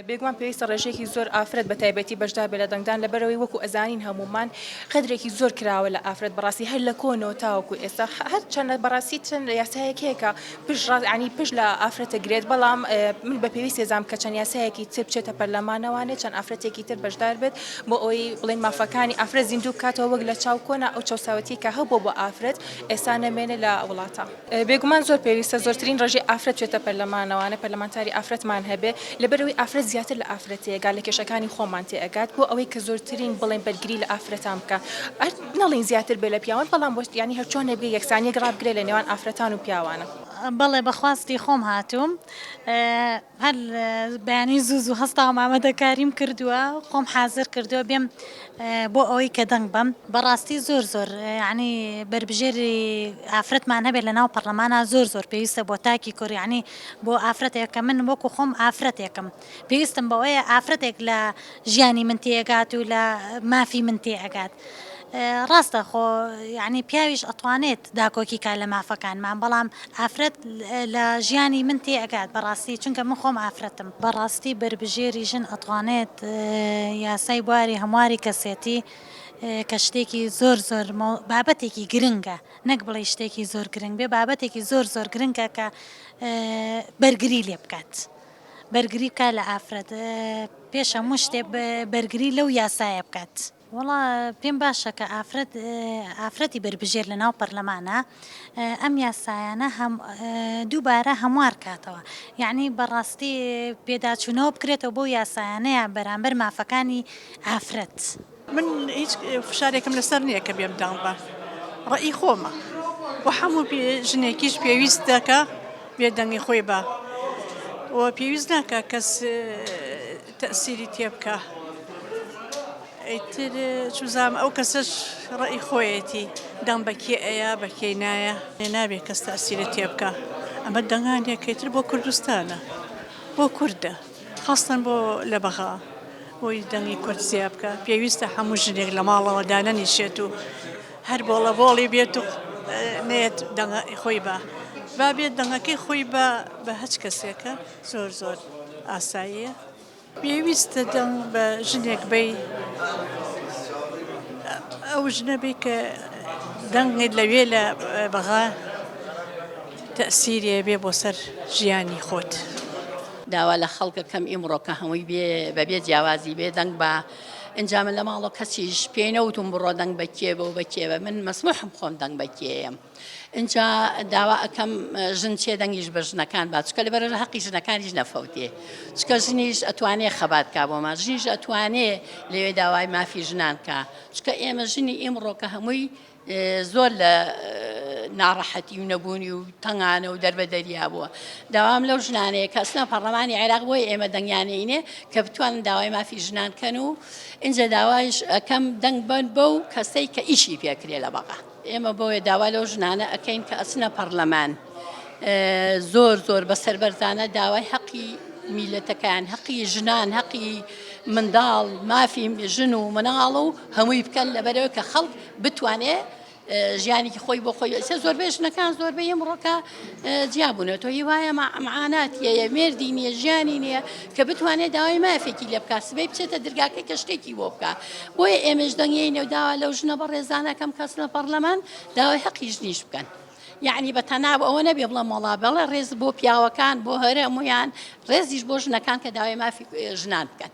بێگومان پێویستە ڕێژەیەکی زۆر ئافرەت بە تایبەتی بەشدار بێت لە دەنگدان لەبەرەوەی وەکو ئەزانین هەمومان قەدرێکی زۆر کراوە لە ئافرەت بەڕاستی هەر لە کۆنەوە تاوەکو ئێستا هەر چەندە بەڕاستی چەند یاسایەک هەیەکە پشت لە ئافرەتە گرێت بەڵام من بە پێویست ێزام کە چەند یاسایەکی تر بچێتە پەرلەمانەوانێت چەند ئافرەتێکی تر بەشدار بێت بۆ ئەوەی بڵێن مافەکانی ئافرەت زیندوو بکاتەوە وەک لە چاو کۆنا ئەو چاوساوەتی کە هەبوو بۆ ئافرەت ئێستا نەمێنێ لە وڵاتە بێگومان زۆر پێویستە زۆرترین ڕێژەی ئافرەت بچێتە پەرلەمانەوانە پەرلەمانتاری ئافرەتمان هەبێ لەبەرەوەی ئافرەت زیاتر لە ئافرەتەیەگا لە کێشەکانی خۆمان تێئەگات بۆ ئەوەی کە زۆرترین بڵێن بەرگری لە ئافرەتان بکە نەڵێن زیاتر بێ لە پیاوان بەڵام ینی هەرچۆن نەبێ یەکسانیەک ڕابگرێ لە نێوان ئافرەتان و پیاوانە. بەڵێ بەخواستی خۆم هاتووم هەر بەیانی زوو هەستا مامەدەکاریم کردووە خۆم حازر کردووە بێم بۆ ئەوەی کە دەنگ بم بەڕاستی زۆر ینی بربژێری ئافرەتمان هەبێت لە ناو پەرلەمانە زۆر پێویستە بۆ تاکی کوڕ ینی بۆ ئافرەتێکە من وەکو خۆم ئافرەتێکم پێویستم بەوەیە ئافرەتێک لە ژیانی من تێگات و لە مافی من تێئەگات. ڕاستە خۆ ینی پیاویش ئەتوانێت داکۆکی کا لە مافەکانمان بەڵام ئافرەت لە ژیانی من تێئەگات بەڕاستی چونکە من خۆم ئافرەتم بەڕاستی بربژێری ژن ئەتوانێت یاسای بواری هەمواری کەسێتی کە شتێکی زۆر بابەتێکی گرنگە نەک بڵێ شتێکی زۆر گرنگ بێ بابەتێکی زۆر گرنگە کە بەرگری لێ بکات بەرگری بکات لە ئافرەت پێش هەموو شتێ بەرگری لەو یاسایە بکات. وڵا پێم باشە کە ئافرەتی بربژێر لە ناو پەرلەمانە ئەم یاسایانە دووبارە هەموار کاتەوە یعنی بەڕاستی پێداچوونەوە بکرێتەوە بۆ یاسایانەیە بەرامبەر مافەکانی ئافرەت. من هیچ فشارێکم لەسەر نییە کە بێم دەنگ بە ڕەئی خۆمە و هەموو ژنێکیش پێویست دەکە بێ دەنگی خۆی بە و پێویست ناکە کەس تەسیری تێ بکە ئیتر چوزام ئەو کەسەش ڕەئی خۆیەتی دەنگ بەکێ ئەیە بەکێ نایە نابێت کەس تەسیرە تێ بکە ئەمە دەنگانێکێتر بۆ کوردستانە بۆ کووردە خاستن بۆ لە بەغا بۆی دەنگی کورد زیاد بکە پێویستە هەموو ژنێک لە ماڵەوە دانەنیشێت و هەر بۆڵی بێت و نێت دەنگی خۆی بە با بێت دەنگەکەی خۆی بە هەچ کەسێکە زۆر ئاساییە پێویستە دەنگ بە ژنێک بی ئەو ژنە بی کە دەنگێت لەوێ لە بەغا تەسیرێ بێ بۆ سەر ژیانی خۆت. داوا لە خەڵکەکەم ئیمڕۆکە هەمووی بەبێ جیاوازی بێ دەنگ بە ئەنجامە لە ماڵەوە کەسیش پێی نەوتم بڕۆ دەنگ بەکێبە و بەکێبە من مەسموحم خۆم دەنگ بەکێم اینجا داوا ئەەکەم ژن چێ دەنگیش بە ژنەکان با چکە لەبەر حەقی ژنەکانیش نەفەوتێ چکە ژنیش ئەتوانێ خەبات کا بۆ ما ژنیش ئەتوانێ لەوێ داوای مافی ژنان کە چکە ئێمە ژنی ئیمڕۆکە هەمووی زۆر لە ناڕەحەتی و نەبوونی و تەنگانە و دەربەدەریا بووە داوام لەو ژنانەیە کە ئەسنا پەرلەمانی عێراق بۆی ئێمە دەنگیانەینێ کە بتوانن داوای مافی ژنان کەن و اینجا داوایش ئەەکەم دەنگ بن بەو کەسەی کە ئیشی پێکرێ لە بەغا ئێمە بۆیە داوا لەو ژنانە ئەەکەین کە ئەچنە پەرلەمان زۆر بەسەر بەرزانە داوای حەقی میلەتەکان حەقی ژنان حەقی منداڵ مافی ژن و مناڵ و هەمووی بکەن لەبەرەوە کە خەڵک بتوانێ ژیانێکی خۆی بۆ خۆی زۆربەی ژنەکان زۆربەی ئەمڕۆکە جیابوونەوە هی وایە معاناتیە مێردی نییە ژیانی نییە کە بتوانێت داوای مافێکی لێ بکات سبەی بچێتە دەرگاکەی کە شتێکی بۆ بکە بۆیە ئێمەش دەنگێنێ و داوا لەو ژنە بە ڕێزانەکەم کەس لە پەرلەمان داوای حەقی ژنیش بکەن یعنی بە تەناب ئەوە نەبێ بڵێ مەڵا بەڵێ ڕێز بۆ پیاوەکان بۆ هەرە هەمویان ڕێزیش بۆ ژنەکان کە داوای مافی ژنان بکەن.